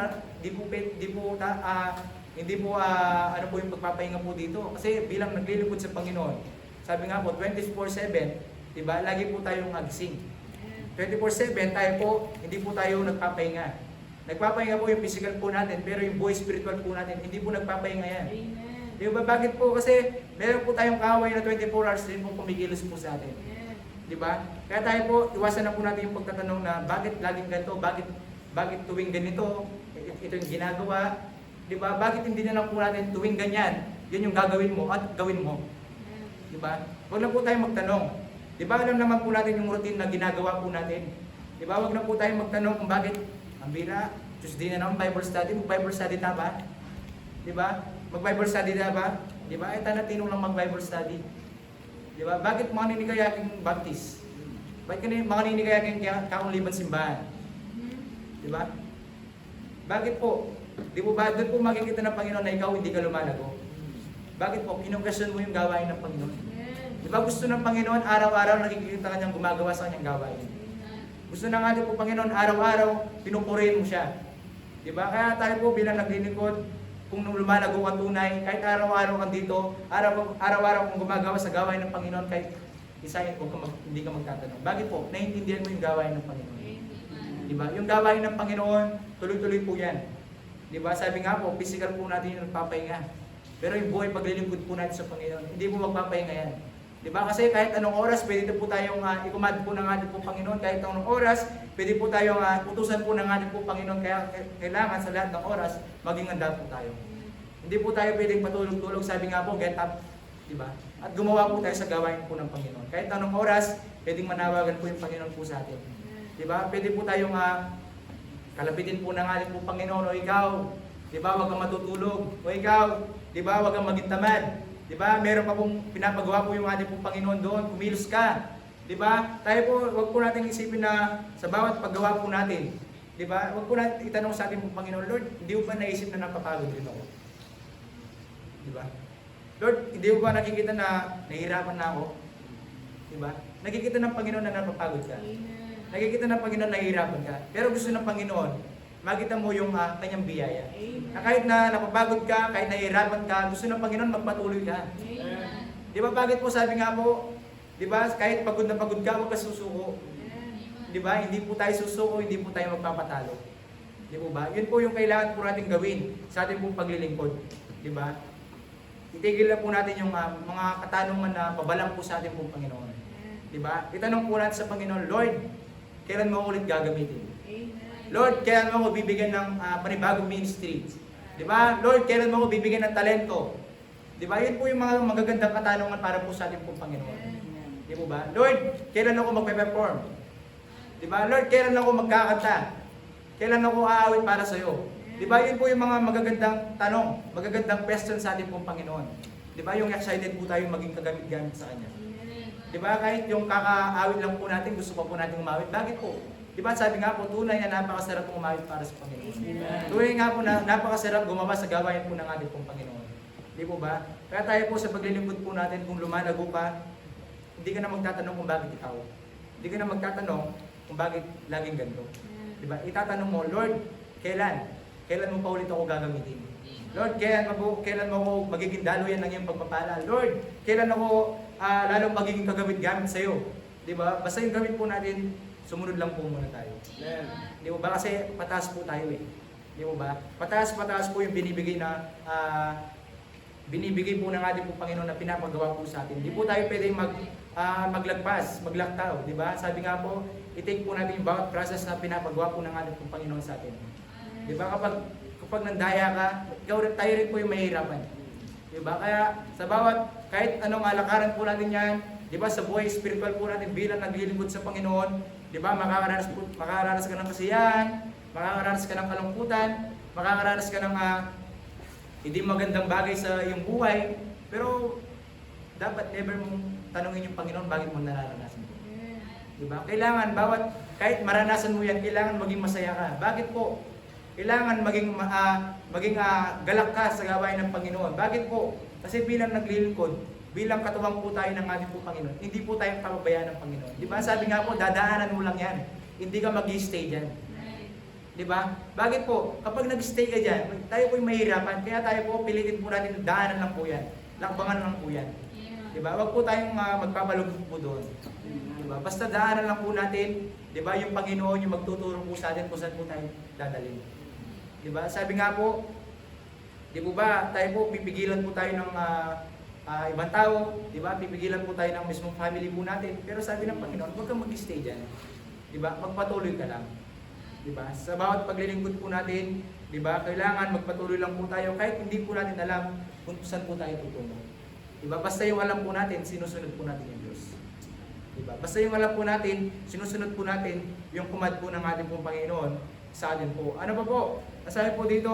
hindi po ano po yung pagpapahinga po dito. Kasi bilang naglilingkod sa Panginoon, sabi nga po 24/7, di ba? Lagi po tayong agising. 24/7 tayo po, hindi po tayo nagpapahinga. Nagpapahinga po yung physical po natin, pero yung buhay spiritual po natin, hindi po nagpapahinga yan. Di ba? Bakit po? Kasi meron po tayong kaaway na 24 hours din po kumikilos po sa atin. Di ba? Kaya tayo po, iwasan na po natin yung pagtatanong na bakit laging ganito, bakit tuwing ganito, ito yung ginagawa, di ba? Bakit hindi na lang po natin tuwing ganyan, yun yung gagawin mo at gawin mo. Di ba? Huwag na po tayo magtanong. Di ba alam naman po natin yung routine na ginagawa po natin. Di ba? Huwag na po tayo magtanong kung bakit, ang bira, Tuesday na naman Bible study, mag-Bible study na ba? Di ba? Mag-Bible study na ba? Di ba? Ay tanatinong lang mag-Bible study. Di ba? Bakit mga ninigayaking baptist? Bakit mga ninigayaking kaungliban simbahan? Di ba? Bakit po? Di po ba doon po makikita ng Panginoon na ikaw hindi ka lumalago? Bakit po? Kinukasyon mo yung gawain ng Panginoon. Di ba gusto ng Panginoon araw-araw nakikita ka niyang gumagawa sa kanyang gawain? Gusto ng ating po Panginoon araw-araw pinupurihin mo siya. Di ba? Kaya tayo po bilang naglilingkod, kung lumalago ka tunay, kahit araw-araw kang dito, araw-araw kung gumagawa sa gawain ng Panginoon, kahit isayin ko hindi ka magtatanong. Bakit po? Naiintindihan mo yung gawain ng Panginoon. Diba? Yung gawain ng Panginoon, tuloy-tuloy po yan. Diba? Sabi nga po, physical po natin yung nagpapahinga. Pero yung buhay paglilingkod po natin sa Panginoon, hindi po magpapahinga yan. Diba? Kasi kahit anong oras, pwede po tayong ikumad po ng ating po Panginoon. Kahit anong oras, pwede po tayong utusan po ng ating po Panginoon. Kaya kailangan sa lahat ng oras, maging handa po tayo. Hindi po tayo pwedeng patulog-tulog. Sabi nga po, get up. Diba? At gumawa po tayo sa gawain po ng Panginoon. Kahit anong oras, pwedeng manawagan po yung Panginoon po sa atin. Diba? Pwede po tayong kalapitin po ng ating po Panginoon, o ikaw, diba, wag kang matutulog, o ikaw, diba, wag kang maging tamad, diba, meron pa pong pinapagawa po yung ating po Panginoon doon, kumilos ka, diba, tayo po, wag po natin isipin na sa bawat paggawa po natin, diba, wag po natin itanong sa ating po Panginoon, Lord, hindi mo ba naisip na napapagod rin ako? Diba? Lord, hindi mo ba nakikita na nahihirapan na ako? Diba? Nakikita ng Panginoon na napapagod ka. Nakikita ng Panginoon na nahihirapan ka. Pero gusto ng Panginoon, makita mo yung kanyang biyaya. Na kahit na napapagod ka, kahit nahihirapan ka, gusto ng Panginoon magpatuloy ka. Di ba bakit po sabi nga po, di ba kahit pagod na pagod ka, huwag ka susuko. Di ba? Hindi po tayo susuko, hindi po tayo magpapatalo. Di po ba? Yun po yung kailangan po natin gawin sa ating pong paglilingkod. Di ba? Itigil na po natin yung mga katanungan na pabalang po sa ating pong Panginoon. Di ba? Itanong po natin sa Panginoon, Lord, kailan mo ulit gagamitin? Lord, kailan mo ako bibigyan ng panibagong ministry? Di ba? Lord, kailan mo ako bibigyan ng talento? Di ba? Yun po yung mga magagandang katanungan para po sa ating pong Panginoon. Di po ba? Lord, kailan ako magpe-perform? Di ba? Lord, kailan ako magkakanta? Kailan ako aawit para sa iyo? Di ba? Yun po yung mga magagandang tanong, magagandang question sa ating pong Panginoon. Di ba? Yung excited po tayo maging kagamit-gamit sa Kanya. Di ba? Kahit yung kakaawit lang po natin, gusto pa po natin umawit. Bakit po? Di ba? Sabi nga po, tunay na napakasarap pong umawit para sa Panginoon. Tunay nga po na napakasarap gumawa sa gawain po ng ating pong Panginoon. Di po ba? Kaya tayo po sa paglilingkod po natin, kung lumalago pa, hindi ka na magtatanong kung bakit ikaw. Hindi ka na magtatanong kung bakit laging ganito. Di ba? Itatanong mo, Lord, kailan? Kailan mo pa ulit ako gagamitin? Lord, kailan mo ako magiging daluyan ng iyong pagpapala? Lord, kailan ako lalong magiging kagawid-gamit sa iyo? Di ba? Basta yung gawin po natin, sumunod lang po muna tayo. Amen. Di ba? Kasi pataas po tayo eh. Di ba? Pataas po yung binibigay po ng ating po Panginoon na pinapagawa po sa atin. Di po tayo pwedeng maglaktaw, di ba? Sabi nga po, i-take po natin yung bawat process na pinapagawa po ng ating po Panginoon sa atin. Di ba? Kapag nandaya ka, tayo rin po yung mahihirapan. Di ba? Kaya sa kahit anong alakaran po natin yan, di ba, sa buhay spiritual po natin bilang naglilingkod sa Panginoon, di ba, makakaranas ka ng kasiyahan, makakaranas ka ng kalungkutan, makakaranas ka ng hindi magandang bagay sa iyong buhay, pero dapat never mong tanungin yung Panginoon bakit mo nararanasan ito. Di ba? Kailangan kahit maranasan mo yan, kailangan maging masaya ka. Bakit po? Kailangan maging galak ka sa gawain ng Panginoon. Bakit po? Kasi bilang naglilingkod, bilang katuwang po tayo ng ating po Panginoon, hindi po tayo pababayaan ng Panginoon. Di ba? Sabi nga po, dadaanan mo lang yan. Hindi ka mag-i-stay dyan. Di ba? Bakit po? Kapag nag-stay ka dyan, tayo po yung mahirapan. Kaya tayo po, pilitin po natin, daanan lang po yan. Lakbangan lang po yan. Di ba? Huwag po tayong magpapalugod po doon. Di ba? Basta daanan lang po natin, di ba? Yung Panginoon yung magtuturo po sa atin kung saan po tayo dadalhin. Di ba? Sabi nga po, di po ba, tayo po pipigilan po tayo ng ibang tao, di ba? Pipigilan po tayo ng mismong family po natin. Pero sabi ng Panginoon, huwag kang mag-stay dyan. Di ba? Magpatuloy ka lang. Di ba? Sa bawat paglilingkod po natin, di ba? Kailangan magpatuloy lang po tayo kahit hindi po natin alam kung saan po tayo tutungo. Di ba? Basta yung alam po natin, sinusunod po natin yung Diyos. Di ba? Basta yung alam po natin, sinusunod po natin yung command po ng ating pong Panginoon sa atin po. Ano pa po? Nasabi po dito,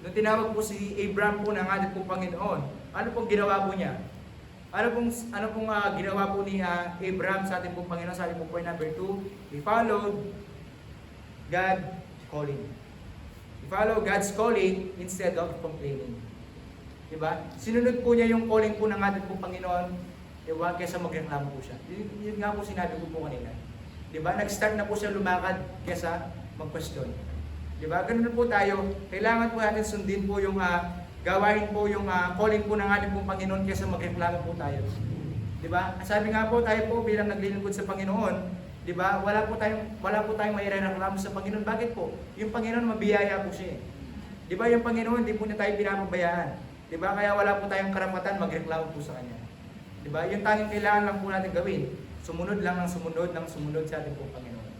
nung tinawag po si Abraham po ng ating pong Panginoon, ano pong ginawa po niya? Ano pong ginawa po ni Abraham sa ating pong Panginoon? Sa ating pong point number 2, he followed God calling. He followed God's calling instead of complaining. Diba? Sinunod po niya yung calling po ng ating pong Panginoon, diba? Kesa magreklamo po siya. Yun nga po sinabi ko po kanina. Diba? Nag-start na po siya lumakad kesa mag-question. Diba? Ganun po tayo. Kailangan po natin sundin po yung gawain po yung calling po ng ating pong Panginoon kesa magreklamo po tayo. Diba? Sabi nga po tayo po bilang naglilingkod sa Panginoon, diba? Wala po tayong mairereklamo sa Panginoon. Bakit po? Yung Panginoon mabiyaya po siya. Diba? Yung Panginoon hindi po niya tayo pinapabayaan. Diba? Kaya wala po tayong karapatan magreklamo po sa Kanya. Diba? Yung tanging kailangan lang po natin gawin, sumunod lang ng sumunod sa ating pong Panginoon.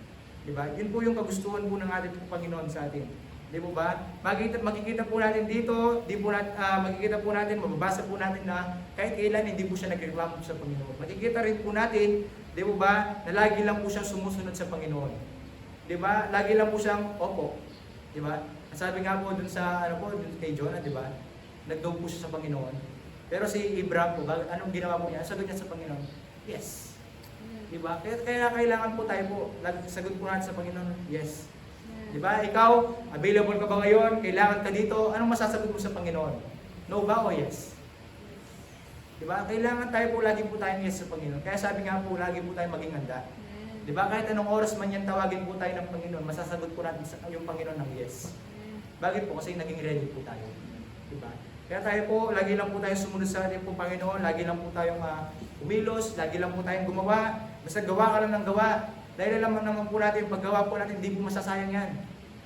Diba? Yun po yung kagustuhan po ng ating pong Panginoon sa atin. Di po ba? Makikita po natin dito, makikita po natin, mababasa po natin na kahit kailan hindi po siya nagreklamo sa Panginoon. Makikita rin po natin, di po ba, na lagi lang po siyang sumusunod sa Panginoon. Di ba? Lagi lang po siyang opo. Di ba? Sabi nga po dun sa dun kay Jonah, di ba? Nag-no po siya sa Panginoon. Pero si Abraham po, anong ginawa po niya? Sagot niya sa Panginoon, yes. Di ba? Kaya kailangan po tayo po, sagot po natin sa Panginoon, yes. Di ba? Ikaw, available ka ba ngayon? Kailangan ka dito? Anong masasagot mo sa Panginoon? No ba o yes? Di ba? Kailangan tayo po, lagi po tayong yes sa Panginoon. Kaya sabi nga po, lagi po tayong maging handa. Di ba? Kahit anong oras man yan, tawagin po tayo ng Panginoon, masasagot po natin yung Panginoon ng yes. Bakit po? Kasi naging ready po tayo. Di ba? Kaya tayo po, lagi lang po tayong sumunod sa ating po Panginoon, lagi lang po tayong umilos, lagi lang po tayong gumawa. Basta gawa ka lang ng gawa. Dahil alam naman po natin, yung paggawa po natin, hindi po masasayang yan.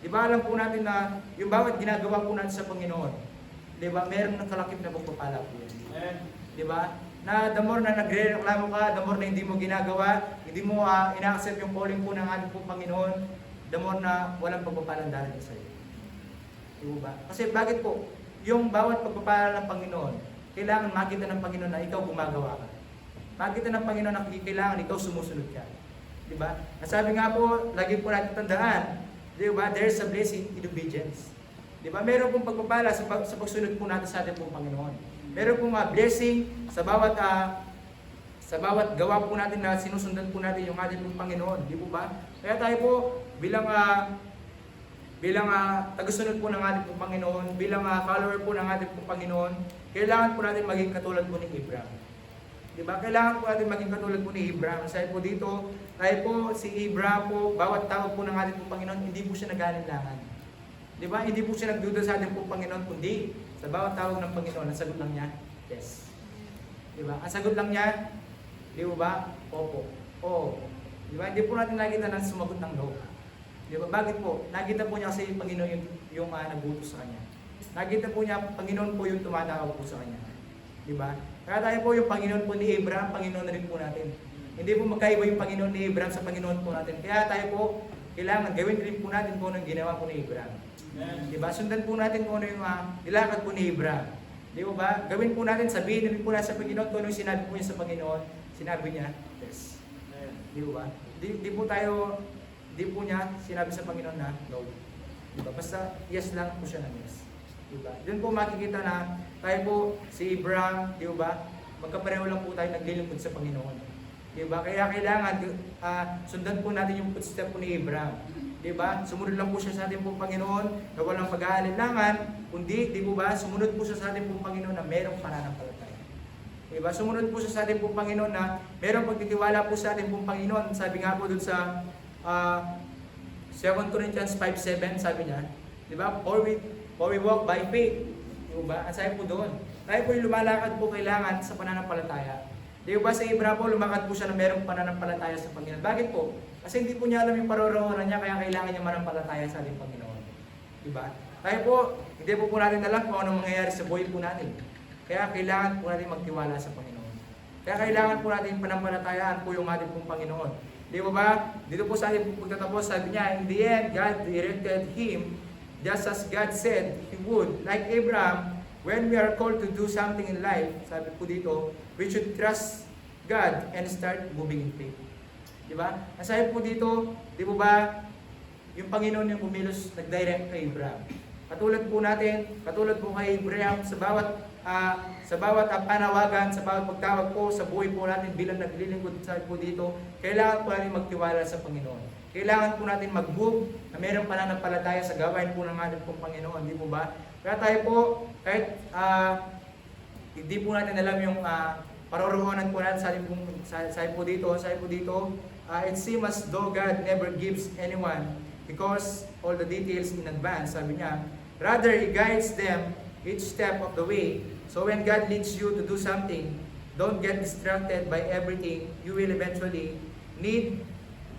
Di ba alam po natin na yung bawat ginagawa po natin sa Panginoon, di ba, meron ng kalakip na pagpapala po yan. Di ba? Na the more na nagre-reklamo ka, the more na hindi mo ginagawa, hindi mo ina-accept yung calling po ng ating po Panginoon, the more na walang pagpapalang darating sa iyo. Di ba? Kasi bakit po? Yung bawat pagpapala ng Panginoon, kailangan makita ng Panginoon na ikaw gumagawa ka. Makita ng Panginoon na kailangan ikaw sumusunod ka. Diba? Nasabi nga po, lagi po natin tandaan, diba? There's a blessing in obedience. Diba? Meron pong pagpapala sa pagsunod po natin sa ating pong Panginoon. Meron pong blessing sa bawat gawa po natin na sinusundan po natin yung ating pong Panginoon. Di po ba? Kaya tayo po, bilang tagasunod po ng ating pong Panginoon, bilang follower po ng ating pong Panginoon, kailangan po natin maging katulad po ni Abraham. Diba? Kailangan po natin maging katulad po ni Abraham. Sabi po dito, tayo po, si Abraham po, bawat tawag po ng ating po Panginoon, hindi po siya nag-alinlangan. Di ba? Hindi po siya nagduda sa ating pong Panginoon, kundi sa bawat tawag ng Panginoon, ang sagot lang niya, yes. Di ba? Ang sagot lang niya, di ba? Opo. Oo. Di ba? Hindi po natin nakita na sumagot ng no. Di ba? Bakit po? Nakita po niya kasi yung Panginoon yung nag-utos sa kanya. Nakita po niya, Panginoon po yung tumatawag po sa kanya. Di ba? Kaya tayo po yung Panginoon po ni Abraham, Panginoon na rin po natin. Hindi po magkaiba yung Panginoon ni Abraham sa Panginoon po natin. Kaya tayo po, kailangan gawin rin po natin kung anong ginawa po ni Abraham. Diba? Sundan po natin kung ano yung nilakad po ni Abraham. Di ba? Gawin po natin, sabihin rin po natin sa Panginoon kung ano yung sinabi po niya sa Panginoon. Sinabi niya, yes. Di ba? Di po niya sinabi sa Panginoon na no. Diba? Basta yes lang po siya ng yes. Diba? Doon po makikita na tayo po, si Abraham, di ba? Magkapareho lang po tayo naglilingkod sa Panginoon. Diba? Kaya kailangan sundan po natin yung footstep po ni Abraham. Diba? Sumunod lang po siya sa ating pong Panginoon na walang pag-aalinlangan, kundi, di po ba, sumunod po siya sa ating pong Panginoon na merong pananampalataya. Diba? Sumunod po siya sa ating pong Panginoon na merong pagtitiwala po sa ating pong Panginoon. Sabi nga po dun sa 2 Corinthians 5:7, sabi niya, diba? For we walk by faith. Diba? Ang sabi po doon, tayo po yung lumalakad po kailangan sa pananampalataya. Di ba sa Abraham po, lumakad po siya na merong pananampalataya sa Panginoon. Bakit po? Kasi hindi po niya alam yung paroroonan niya, kaya kailangan niya manampalataya sa ating Panginoon. Diba? Tayo po, hindi po natin alam kung anong mangyayari sa buhay po natin. Kaya kailangan po natin magtiwala sa Panginoon. Kaya kailangan po natin panampalatayaan po yung ating pong Panginoon. Di ba? Dito po sa ating pagtatapos, sabi niya, in the end, God directed him just as God said He would. Like Abraham, when we are called to do something in life, sabi po dito, we should trust God and start moving in faith. Diba? Ang sabi po dito, di ba, yung Panginoon yung bumilos, nag-direct kay Abraham. Katulad po kay Abraham, sa bawat panawagan, sa bawat pagtawag po, sa buhay po natin bilang naglilingkod sa po dito, kailangan po natin magtiwala sa Panginoon. Kailangan po natin mag-move na mayroong pananampalataya sa gawain po ng ating pong Panginoon, di po ba? Kaya tayo po, kahit hindi po natin alam yung paroroonan po natin sabi po dito, it seems as though God never gives anyone because all the details in advance, sabi niya. Rather, He guides them each step of the way. So when God leads you to do something, don't get distracted by everything you will eventually need,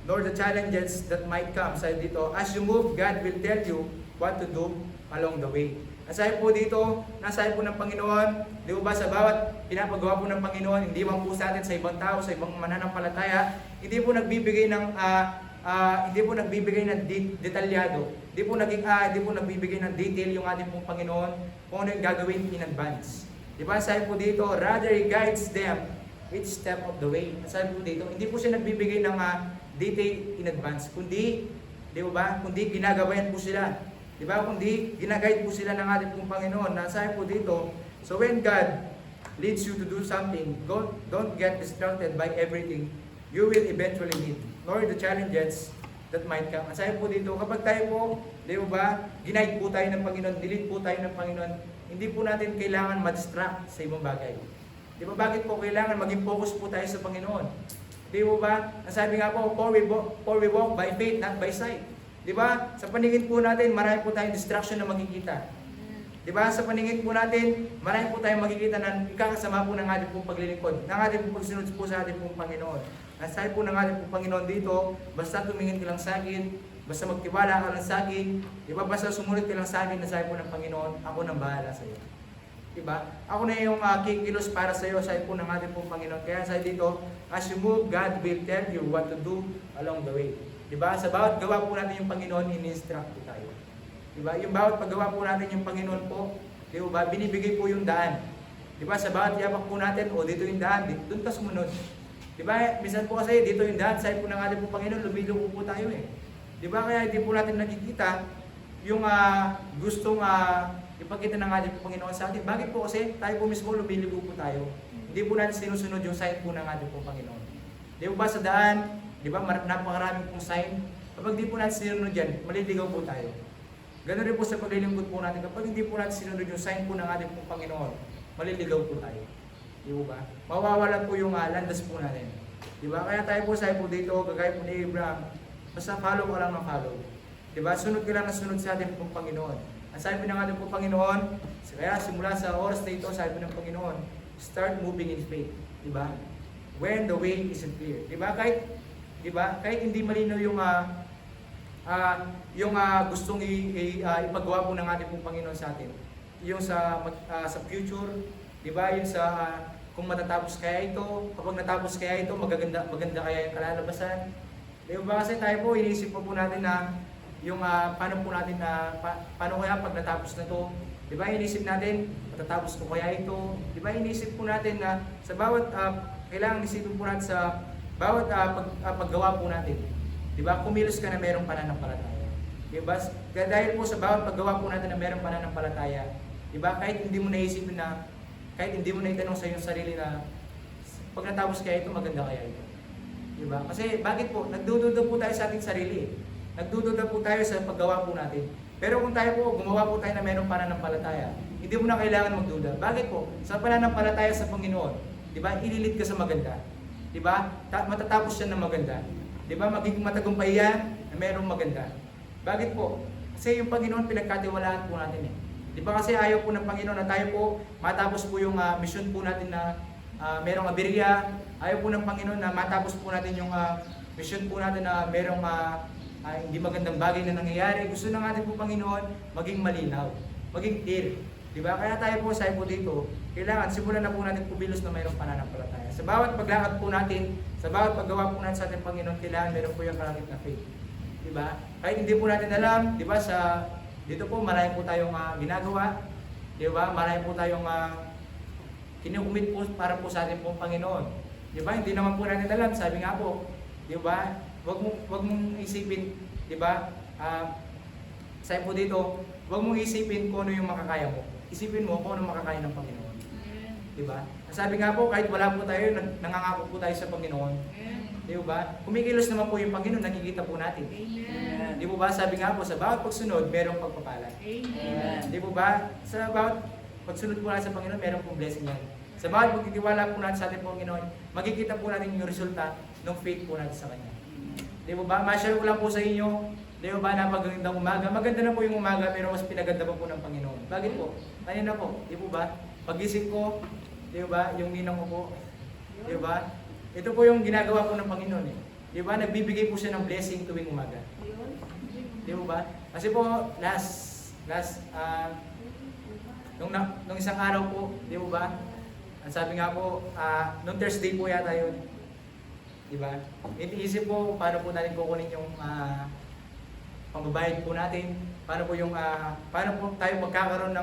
nor the challenges that might come. Sabi dito, as you move, God will tell you what to do along the way. Nasabi po dito, nasabi po ng Panginoon, di ba sa bawat pinapagawa po ng Panginoon, hindi man po sa atin, sa ibang tao, sa ibang mananampalataya, hindi po nagbibigay ng detalyado. Hindi po nagbibigay ng detail yung ating pong Panginoon kung ano yung gagawin in advance. Di ba sabi po dito, rather He guides them each step of the way. Sabi po dito, hindi po siya nagbibigay ng detail in advance, kundi, di ba, kundi ginagabayan po sila. Diba? Kundi ginaguide po sila ng ating pong Panginoon. Nasabi po dito, so when God leads you to do something, don't get distracted by everything you will eventually need, nor the challenges that might come. Nasabi po dito, kapag tayo po, di ba, ginaid po tayo ng Panginoon, dilid po tayo ng Panginoon, hindi po natin kailangan ma-distract sa ibang bagay. Di ba? Bakit po kailangan maging focus po tayo sa Panginoon? Di ba? Nasabi nga po, for we walk by faith, not by sight. Di ba? Sa paningin po natin, marami po tayong distraction na makikita. Di ba? Sa paningin po natin, marami po tayong makikita na ikakasama po ng ating pong paglilingkod, ng ating pong pagsunod po sa ating pong Panginoon. Ang sabi po ng ating pong Panginoon dito, basta tumingin ka lang sa akin, basta magtiwala ka lang sa akin, di ba? Basta sumunod ka lang sa akin, nasabi po ng Panginoon, ako nang bahala sa iyo. Di ba? Ako na yung kikilos para sa iyo, sabi po ng ating pong Panginoon. Kaya sabi dito, as you move, God will tell you what to do along the way. Diba? Sa bawat gawa po natin yung Panginoon, in-instruct po tayo. Diba? Yung bawat paggawa po natin yung Panginoon po, diba? Binibigay po yung daan. Diba? Sa bawat yapak po natin, dito yung daan, doon ka sumunod. Diba? Minsan po kasi dito yung daan, sabi po ng ating po Panginoon, lumilong po tayo eh. Diba? Kaya hindi po natin nakikita yung gustong ipakita ng ating po Panginoon sa atin. Bakit po kasi tayo po mismo lumiligo po tayo. Hindi po natin sinusunod yung sign po ng ating po Panginoon. Diba ba sa daan, di ba, napakaraming pong sign. Kapag di po natin sinunod yan, maliligaw po tayo. Ganoon rin po sa paglilingkod po natin. Kapag hindi po natin sinunod yung sign po ng ating pong Panginoon, maliligaw po tayo. Di ba? Mawawalan po yung landas po natin. Di ba? Kaya tayo po, sabi po dito, kagaya po ni Abraham, basta follow ka lang ng follow. Diba? Sunod ka lang na sunod sa ating pong Panginoon. Ang sabi ng ating pong Panginoon, kaya simula sa oras na ito, sabi ng Panginoon, start moving in faith. Diba? When the way isn't clear. Diba? Kahit hindi malinaw yung gustong ipagawa po ng ating pong Panginoon sa atin. Yung sa future, diba? Yung sa kung matatapos kaya ito, kapag natapos kaya ito, maganda kaya yung kalalabasan. Diba? Kasi tayo po, iniisip po natin na yung paano po natin paano kaya pag natapos na to. Diba? Iniisip natin, matatapos ko kaya ito. Diba? Iniisip po natin na sa bawat, kailangan isipin po natin sa bawat paggawa po natin. Diba? Kumilos ka na mayroong pananampalataya. Diba? Dahil po sa bawat paggawa po natin na mayroong pananampalataya, diba? Kahit hindi mo naisipin na, kahit hindi mo na itanong sa iyong sarili na pag natapos kaya ito, maganda kaya ito. Diba? Kasi bakit po? Nagdududa po tayo sa ating sarili. Nagdududa po tayo sa paggawa po natin. Pero kung tayo po, gumawa po tayo na mayroong pananampalataya, hindi mo na kailangan magduda. Bakit po? Sa pananampalataya sa Panginoon, diba? Ililid ka sa maganda. Diba? Matatapos siya ng maganda. Diba? Magiging matagumpay yan na mayroong maganda. Bakit po? Kasi yung Panginoon pinagkatiwalaan po natin eh. Di ba kasi ayaw po ng Panginoon na tayo po matapos po yung mission po natin na merong aberya. Ayaw po ng Panginoon na matapos po natin yung mission po natin na merong hindi magandang bagay na nangyayari. Gusto ng ating po Panginoon maging malinaw, maging clear. Di ba? Kaya tayo po, sabi po dito, kailangan simulan na po natin kumilos na mayroong pananampalataya. Sa bawat paglakad po natin, sa bawat paggawa po natin sa ating Panginoon, kailangan meron po yung kalakip na faith. Di ba? Kahit hindi po natin alam, di ba, dito po, marami po tayong ginagawa. Di ba? Marami po tayong kinukumit po para po sa ating pong Panginoon. Di ba? Hindi naman po natin alam. Sabi nga po, di ba? Wag mong isipin, di ba? Sabi po dito, wag mong isipin kung ano yung makakaya mo. Isipin mo kung ano makakaya ng Panginoon. Di ba? Sabi nga po, kahit wala po tayo, nangangako po tayo sa Panginoon. Di ba? Kumikilos naman po yung Panginoon, nakikita po natin. Amen. Di ba? Sabi nga po, sa bawat pagsunod, merong pagpapala. Amen. Di ba? Sa bawat pagsunod po natin sa Panginoon, merong pong blessing yan. Sa bawat pagtitiwala po natin sa ating Panginoon, makikita po natin yung resulta ng faith po natin sa Kanya. Di ba? Ma-share ko lang po sa inyo, di ba, napagandang umaga. Maganda na po yung umaga, pero mas pinaganda pa po ng Panginoon. Bakit po? Kanina po, di ba? Pagising ko, di ba, yung ninang ko po, di ba? Ito po yung ginagawa po ng Panginoon eh. Di ba? Nagbibigay po siya ng blessing tuwing umaga. Di ba? Kasi po, nung isang araw po, di ba? Ang sabi nga po, nung Thursday po yata yun. Di ba? Iniisip po, paano po natin kukunin yung pambabayad po natin. Paano po tayo magkakaroon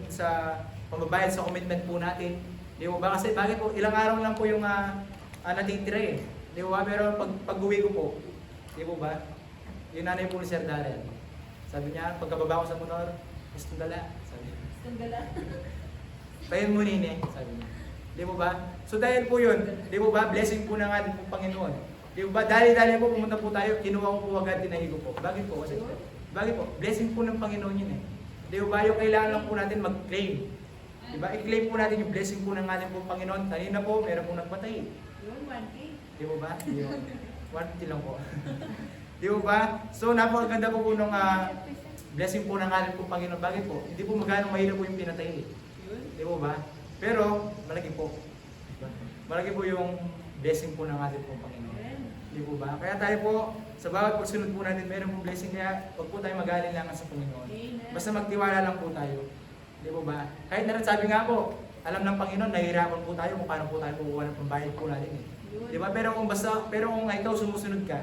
sa pambabayad sa commitment po natin. Di ba? Kasi bakit po, ilang araw lang po yung natitira eh. Di ba? Pero pag-uwi ko po, di ba? Yung nanay po ni Sir Darrell. Sabi niya, pagkababa ko sa motor, gusto dala. Sabi niya. Tayo mo nini, sabi niya. Di ba? So dahil po yun, di ba? Blessing po ng ating Panginoon. Di ba? Dali-dali po, pumunta po tayo, kinuha ko po agad, tinahigo po. Bakit po? Kasi, bakit po? Blessing po ng Panginoon yun eh. Di ba? Yung kailangan lang po natin mag-claim. Diba? I-claim po natin yung blessing po ng ating pong Panginoon. Kanina po, meron pong nagpatay. Di ba? 150 lang po. Di ba? So, napakaganda po nung blessing po ng ating pong Panginoon. Bakit po? Hindi po magano mahirap po yung pinatay. Di ba? Pero, malaki po. Diba? Malaki po yung blessing po ng ating pong Panginoon. Di ba? Kaya tayo po, sa bawat pagsunod po natin, meron pong blessing. Kaya, huwag po tayo mag-alinlangan sa Panginoon. Basta magtiwala lang po tayo. Di ba? Kahit na rin sabi nga po, alam ng Panginoon, nahihirapan po tayo kung paano po tayo kukuha ng pambayad po natin eh. Di ba? Pero kung ikaw sumusunod ka,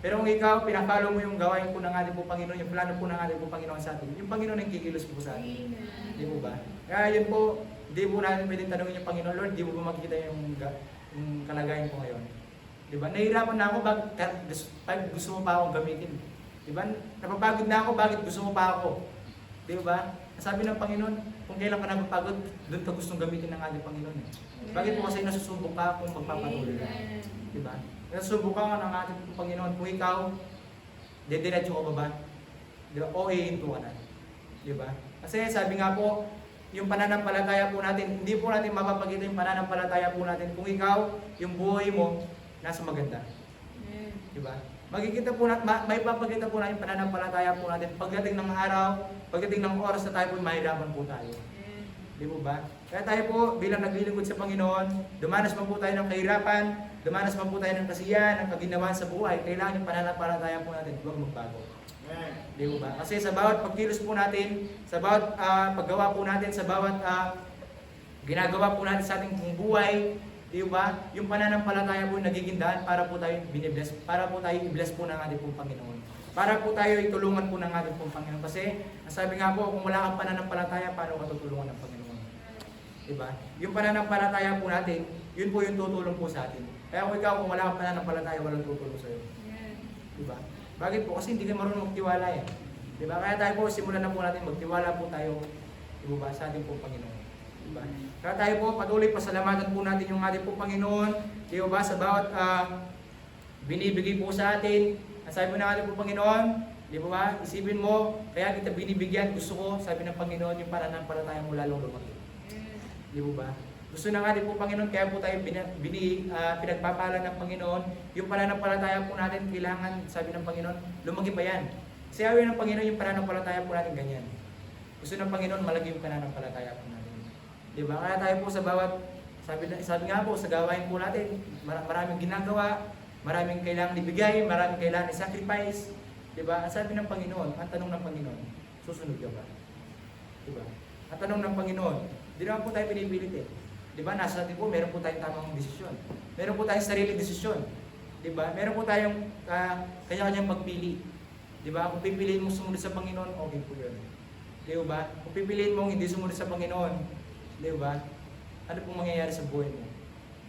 pero kung ikaw pinafollow mo yung gawain po ng ating po Panginoon, yung plano po ng ating po Panginoon sa atin, yung Panginoon ang kikilos po sa atin. Di ba? Kaya yun po, di po natin pwedeng tanongin yung Panginoon, Lord, di mo ba makikita yung kalagayan ko ngayon? Di ba? Nahihirapan na ako, bakit gusto mo pa akong gamitin? Di ba? Napapagod na ako, bakit gusto mo pa ako? Di ba? Sabi ng Panginoon, kung kailan ka napapagod, doon ka gustong gamitin ng ating Panginoon. Bakit po kasi nasusubok ka kung magpapatuloy ka? Diba? Nasusubok ka ng ating Panginoon. Kung ikaw, dediretso ka ba ba? Diba? O ihinto ka na. Diba? Kasi sabi nga po, yung pananampalataya po natin, hindi po natin mapapakita yung pananampalataya po natin kung ikaw, yung buhay mo, nasa maganda. Diba? Makikita po natin, may papakita po natin yung pananampalataya po natin. Pagdating ng araw, pagdating ng oras na tayo po, mahirapan po tayo. Di po ba? Kaya tayo po, bilang naglilingkod sa Panginoon, dumanas man po tayo ng kahirapan, dumanas man po tayo ng kasiyahan, ng kaginawan sa buhay, kailangan yung pananampalataya po natin, huwag magbago. Di po ba? Kasi sa bawat pagkilos po natin, sa bawat paggawa po natin, sa bawat ginagawa po natin sa ating buhay, di ba? Yung pananampalataya po nagiging daan para po tayo binibless, para po tayo i-bless po ng ating pong Panginoon. Para po tayo itulungan po ng ating pong Panginoon. Kasi, sabi nga po, kung wala kang pananampalataya, paano ka tutulungan ng Panginoon? Di ba? Yung pananampalataya po natin, yun po yung tutulong po sa atin. Kaya kung ikaw, kung wala kang pananampalataya, walang tutulong sa iyo. Di ba? Bakit po? Kasi hindi ka marunong magtiwala eh. Di ba? Kaya tayo po, simulan na po natin, magtiwala po tayo, di ba, sa ating pong Panginoon. Diba? Kaya tayo po patuloy pasalamatan po natin yung ating po Panginoon, di ba, sa bawat binibigay po sa atin. Ang sabi po ng ating po Panginoon, di ba, isipin mo, kaya kita binibigyan, gusto ko, sabi ng Panginoon, yung pananampalataya mo lalong lumaki. Di ba? Gusto ng ating po Panginoon, kaya po tayo pinagpapala ng Panginoon, yung pananampalataya po natin, kailangan, sabi ng Panginoon, lumaki pa yan. Kasi sabi ng Panginoon, yung pananampalataya po natin ganyan. Gusto ng Panginoon, malaki yung pananampalataya po natin. Diba? Kaya tayo po sa bawat, sabi nga po, sa gawain po natin, maraming ginagawa, maraming kailangan ibigay, maraming kailangan i-sacrifice. Diba? Ang sabi ng Panginoon, ang tanong ng Panginoon, susunod ka ba? Diba? Ang tanong ng Panginoon, di naman po tayo pinipilit eh. Diba? Nasa atin po, meron po tayong tamang desisyon. Meron po tayong sarili desisyon. Diba? Meron po tayong kanya-kanyang pagpili. Diba? Kung pipiliin mo sumunod sa Panginoon, okay po yun. Diba? Kung pipiliin mong hindi sumunod sa Panginoon, diba? Ano pong mangyayari sa buhay mo?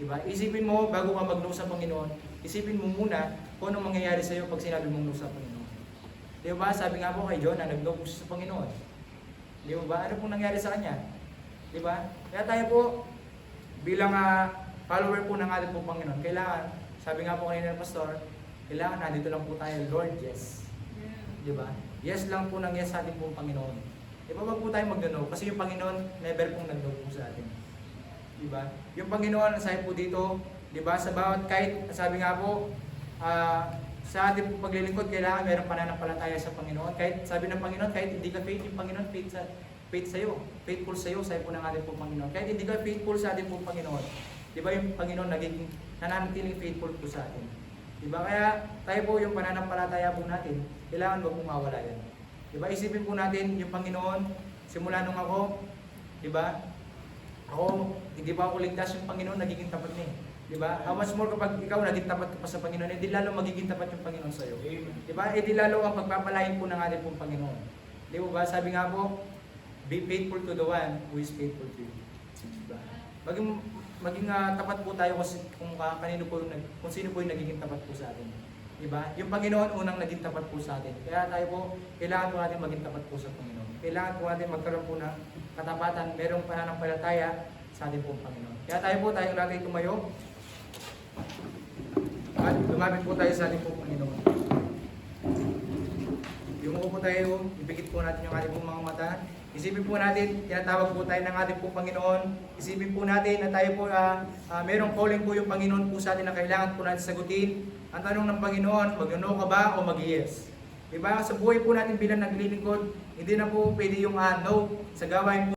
Diba? Isipin mo, bago ka mag-no sa Panginoon, isipin mo muna kung anong mangyayari sa iyo pag sinabi mong no sa Panginoon. Diba? Sabi nga po kay Jonah, nag-no po siya sa Panginoon. Diba? Ano pong nangyari sa kanya? Diba? Kaya tayo po, bilang follower po ng ating pong Panginoon, kailangan, sabi nga po kanina ng pastor, kailangan nandito lang po tayo, Lord, yes. Diba? Yes lang po ng yes sa ating pong Panginoon. Diba, wag po tayo mag-no, kasi yung Panginoon never pong nag-no po sa atin. Diba? Yung Panginoon, sabi po dito, diba, sa bawat, kahit, sabi nga po, sa ating pong paglilingkod, kailangan mayroong pananampalataya sa Panginoon. Kahit, sabi ng Panginoon, kahit hindi ka faith, yung Panginoon faith sa'yo, faithful sa'yo, sabi po ng ating pong Panginoon. Kahit hindi ka faithful sa ating pong Panginoon, diba, yung Panginoon naging nananatiling faithful po sa atin. Diba? Kaya, tayo po yung pananampalataya po natin, kailangan wag pong mawala yan. Diba? Isipin po natin yung Panginoon, simula nung ako, diba? Ako, hindi pa ako ligtas, yung Panginoon nagiging tapat niya. Diba? How much more kapag ikaw naging tapat ka pa sa Panginoon, hindi lalo magiging tapat yung Panginoon sa iyo. Diba? Hindi lalo ang pagpapalain po ng ating pong Panginoon. Di ba? Sabi nga po, be faithful to the one who is faithful to you. Diba? Maging tapat po tayo kung kanino po kung sino po yung nagiging tapat po sa atin. Diba? Yung Panginoon unang naging tapat po sa atin. Kaya tayo po, kailangan po natin maging tapat po sa Panginoon. Kailangan po natin magkaroon po ng katapatan, merong pananampalataya sa ating pong Panginoon. Kaya tayo po, tayong natin tumayo. At lumapit po tayo sa ating pong Panginoon. Yung po tayo, ipikit po natin yung ating pong mga mata. Isipin po natin, tinatawag po tayo ng ating pong Panginoon. Isipin po natin na tayo po, merong calling po yung Panginoon po sa atin na kailangan po natin sagutin. Ang tanong ng Panginoon, mag-no ka ba o mag-yes? Diba? Sa buhay po natin bilang naglilingkod, hindi na po pwede yung no sa gawain po.